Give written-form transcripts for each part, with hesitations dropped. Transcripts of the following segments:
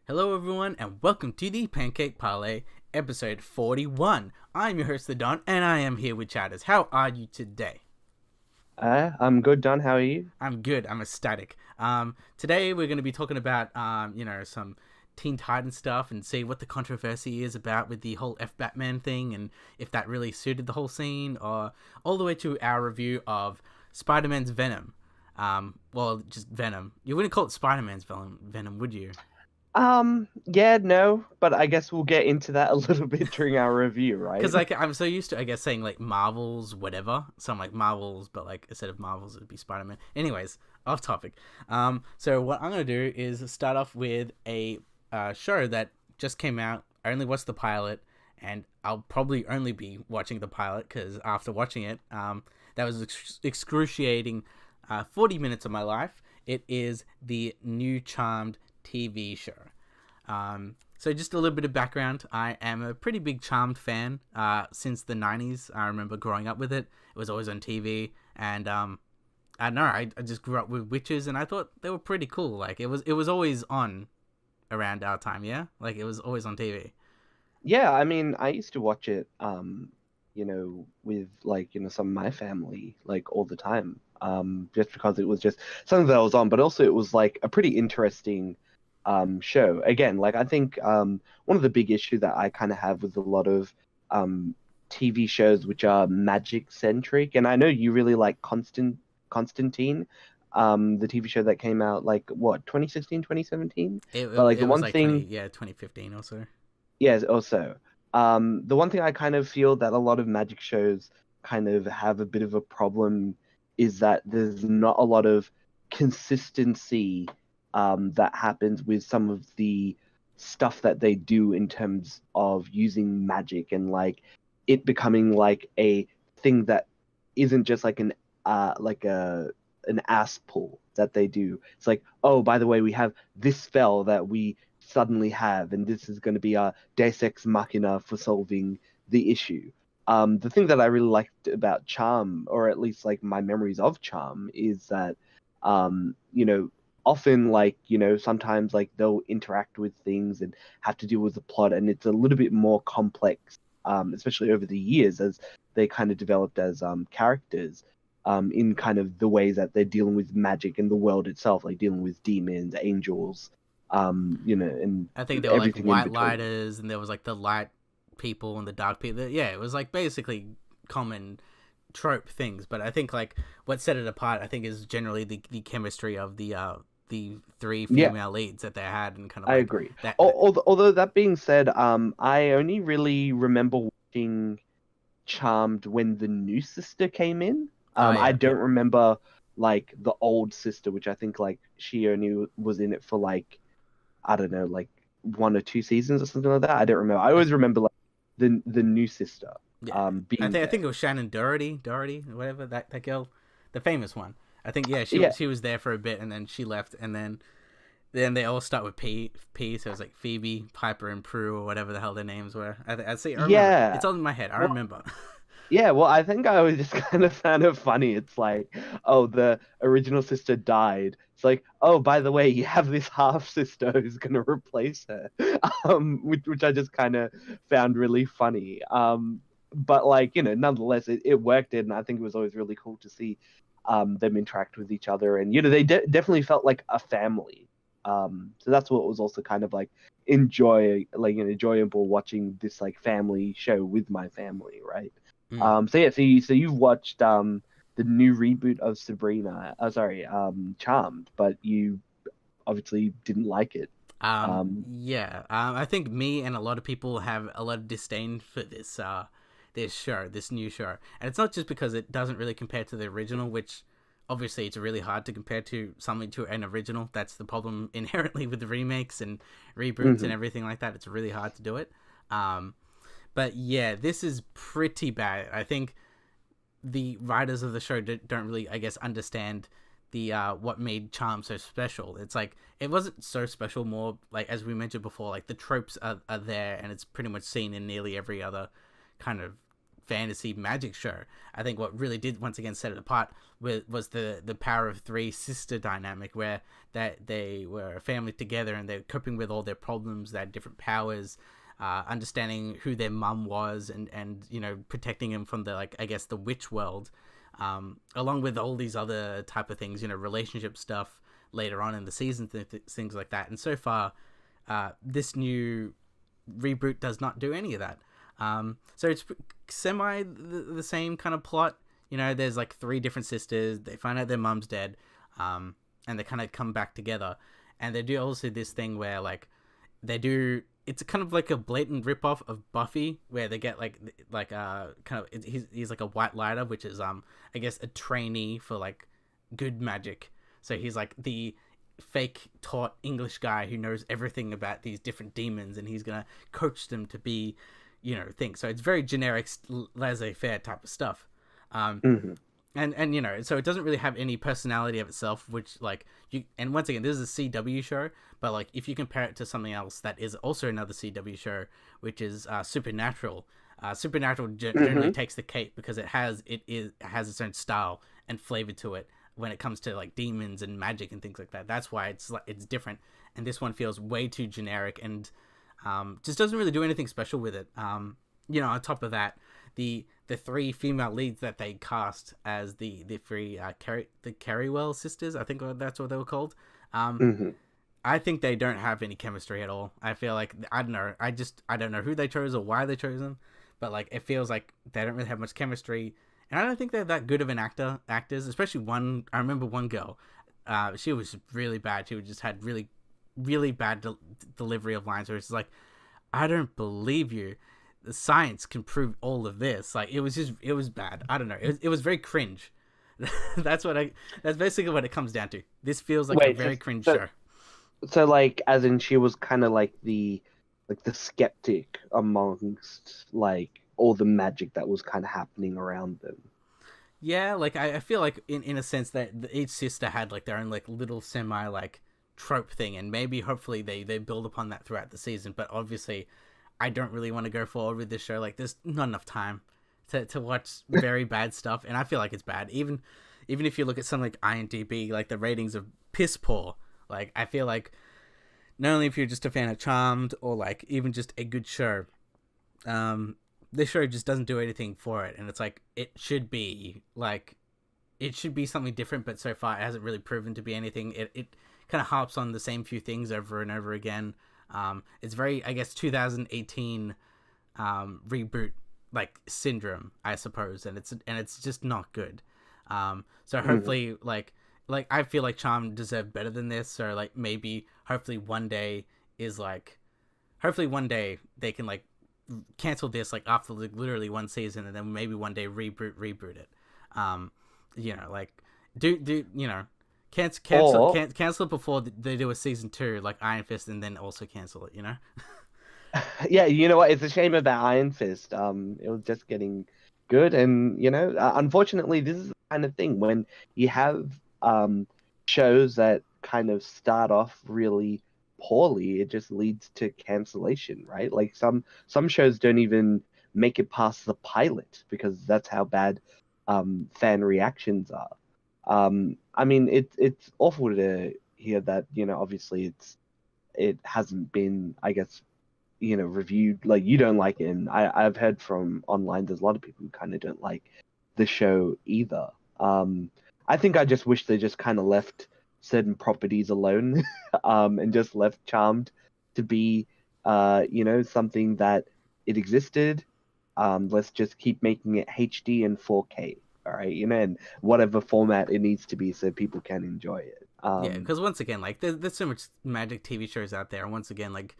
Hello everyone and welcome to the Pancake Parlay episode 41. I'm your host, the Don, and I am here with Chatters. How are you today? I'm good, Don. How are you? I'm good. I'm ecstatic. Today we're going to be talking about, some Teen Titans stuff and see what the controversy is about with the whole Batman thing and if that really suited the whole scene, or all the way to our review of Spider-Man's Venom. Just Venom. You wouldn't call it Spider-Man's Venom, would you? Yeah, no, but I guess we'll get into that a little bit during our review, Because right? like I'm so used to, I guess, saying like Marvels, whatever. So I'm like Marvels, but like instead of Marvels, it'd be Spider Man. Anyways, off topic. So what I'm gonna do is start off with a show that just came out. I only watched the pilot, and I'll probably only be watching the pilot because after watching it, that was excruciating. 40 minutes of my life. It is the new Charmed TV show. So just a little bit of background. I am a pretty big Charmed fan since the 90s. I remember growing up with it. It was always on TV. And I don't know, I just grew up with witches and I thought they were pretty cool. Like it was always on around our time, yeah? Like it was always on TV. Yeah, I mean, I used to watch it, with some of my family, like all the time, just because it was just something that was on, but also it was like a pretty interesting show. Again, like I think one of the big issue that I kind of have with a lot of TV shows which are magic centric, and I know you really like Constantine, the TV show that came out like what 2016, 2017. It, But it, like it the was one like 20, thing, yeah, 2015 or so. yes, also the one thing I kind of feel that a lot of magic shows kind of have a bit of a problem is that there's not a lot of consistency that happens with some of the stuff that they do in terms of using magic and like it becoming like a thing that isn't just like an ass pull that they do. It's like, oh, by the way, we have this spell that we suddenly have, and this is going to be our Deus Ex Machina for solving the issue. The thing that I really liked about Charm, or at least like my memories of Charm, is that often like sometimes like they'll interact with things and have to deal with the plot, and it's a little bit more complex, especially over the years as they kind of developed as characters, in kind of the ways that they're dealing with magic and the world itself, like dealing with demons, angels, and I think they were like everything in white between. lighters and there was like the light people and the dark people. Yeah, it was like basically common trope things, but I think like what set it apart, I think, is generally the chemistry of the three Yeah, female leads that they had, and kind of I like agree. that. Although that being said, I only really remember watching Charmed when the new sister came in. Oh I yeah, don't remember like the old sister, which I think like she only was in it for like I don't know, like one or two seasons or something like that. I don't remember. I I, always remember like the new sister yeah. I being think I there. think it was Shannon Doherty, whatever that girl, the famous one. I think yeah, Yeah, she was there for a bit and then she left, and then they all start with P. So it's like Phoebe, Piper, and Prue, or whatever the hell their names were. I see. I remember. yeah. It's all in my head. I Well, remember. yeah, well, I think I was just kind of found it funny. It's like, oh, the original sister died. It's like, oh, by the way, you have this half sister who's gonna replace her, which I just kind of found really funny. But like, nonetheless, it worked, and I think it was always really cool to see them interact with each other, and they definitely felt like a family. So that's what was also kind of like enjoyable watching this like family show with my family, right? Mm. So you've watched the new reboot of Charmed, but you obviously didn't like it. Yeah. I think me and a lot of people have a lot of disdain for this show, this new show, and it's not just because it doesn't really compare to the original, which obviously it's really hard to compare to something to an original. That's the problem inherently with the remakes and reboots and Hmm. everything like that. It's really hard to do it. Um, but yeah, this is pretty bad. I think the writers of the show don't really, I guess, understand the what made Charm so special. It's like it wasn't so special, more like as we mentioned before, like the tropes are there and it's pretty much seen in nearly every other kind of fantasy magic show. I think what really did once again set it apart was the power of three sister dynamic, where that they were a family together and they're coping with all their problems. They had different powers, understanding who their mum was, and you know, protecting him from the, like, I guess the witch world, along with all these other type of things, you know, relationship stuff later on in the season, things like that. And so far, this new reboot does not do any of that. So it's semi the same kind of plot. You know, there's like three different sisters. They find out their mum's dead, and they kind of come back together. And they do also this thing where, like, it's kind of like a blatant ripoff of Buffy, where they get like kind of, he's like a white lighter, which is I guess a trainee for like good magic. So he's like the fake taught English guy who knows everything about these different demons, and he's gonna coach them to be, you know, things. So it's very generic, laissez-faire type of stuff. And you know, so it doesn't really have any personality of itself, which, like, and once again, this is a CW show, but like if you compare it to something else that is also another CW show, which is Supernatural. Supernatural generally takes the cake because it has its own style and flavor to it when it comes to like demons and magic and things like that. That's why it's different, and this one feels way too generic and just doesn't really do anything special with it. You know, on top of that, the three female leads that they cast as the three the Carrywell sisters, I think that's what they were called. I think they don't have any chemistry at all. I feel like, I don't know, I don't know who they chose or why they chose them, but like it feels like they don't really have much chemistry. And I don't think they're that good of an actors, especially one. I remember one girl. She was really bad. She just had really, really bad delivery of lines. Where it's like, I don't believe you. The science can prove all of this. Like, it was bad. I don't know. It was very cringe. That's basically what it comes down to. This feels like a very cringe show. So, like, as in, she was kind of like the skeptic amongst like all the magic that was kind of happening around them. Yeah, like I feel like in a sense that each sister had like their own like little semi like trope thing, and maybe hopefully they build upon that throughout the season. But obviously, I don't really want to go forward with this show. Like, there's not enough time to watch very bad stuff, and I feel like it's bad. Even if you look at something like IMDb, like the ratings are piss poor. Like, I feel like not only if you're just a fan of Charmed or like even just a good show, this show just doesn't do anything for it. And it's like, it should be something different, but so far it hasn't really proven to be anything. It kind of harps on the same few things over and over again. It's very, I guess, 2018 reboot like syndrome, I suppose, and it's just not good. So hopefully, like I feel like Charm deserved better than this. So like maybe hopefully one day they can like cancel this like after like literally one season, and then maybe one day reboot it. You know, like do you know, cancel it before they do a season 2 like Iron Fist, and then also cancel it, you know. Yeah, you know what? It's a shame about Iron Fist. It was just getting good, and you know, unfortunately, this is the kind of thing when you have shows that kind of start off really poorly, it just leads to cancellation, right? Like some shows don't even make it past the pilot because that's how bad fan reactions are. I mean, it's awful to hear that, you know, obviously it hasn't been, I guess, you know, reviewed. Like, you don't like it, and I've heard from online there's a lot of people who kind of don't like the show either. I think I just wish they just kind of left certain properties alone, and just left Charmed to be, you know, something that it existed. Let's just keep making it HD and 4K, all right, you know, and whatever format it needs to be so people can enjoy it. Yeah, because once again, like there's so much magic TV shows out there, and once again, like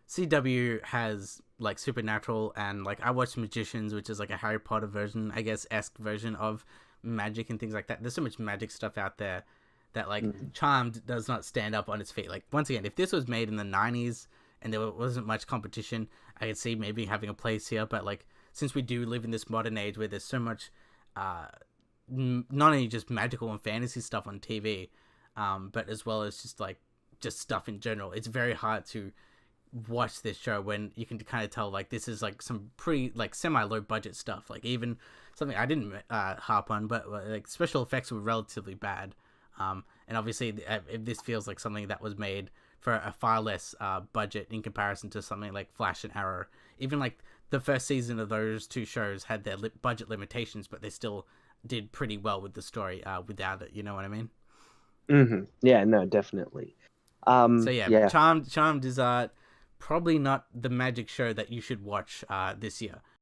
CW has like Supernatural, and like I watch Magicians, which is like a Harry Potter version, I guess, esque version of magic and things like that. There's so much magic stuff out there that like Charmed does not stand up on its feet. Like, once again, if this was made in the 90s and there wasn't much competition, I could see maybe having a place here. But like, since we do live in this modern age where there's so much not only just magical and fantasy stuff on TV, but as well as just stuff in general, it's very hard to watch this show when you can kind of tell like this is like some pretty like semi low budget stuff. Like even something I didn't harp on, but like special effects were relatively bad. And obviously, if this feels like something that was made for a far less budget in comparison to something like Flash and Arrow, even like the first season of those two shows had their budget limitations, but they still did pretty well with the story without it. You know what I mean? Mm-hmm. Yeah, no, definitely. So yeah, Yeah. Charmed is probably not the magic show that you should watch this year.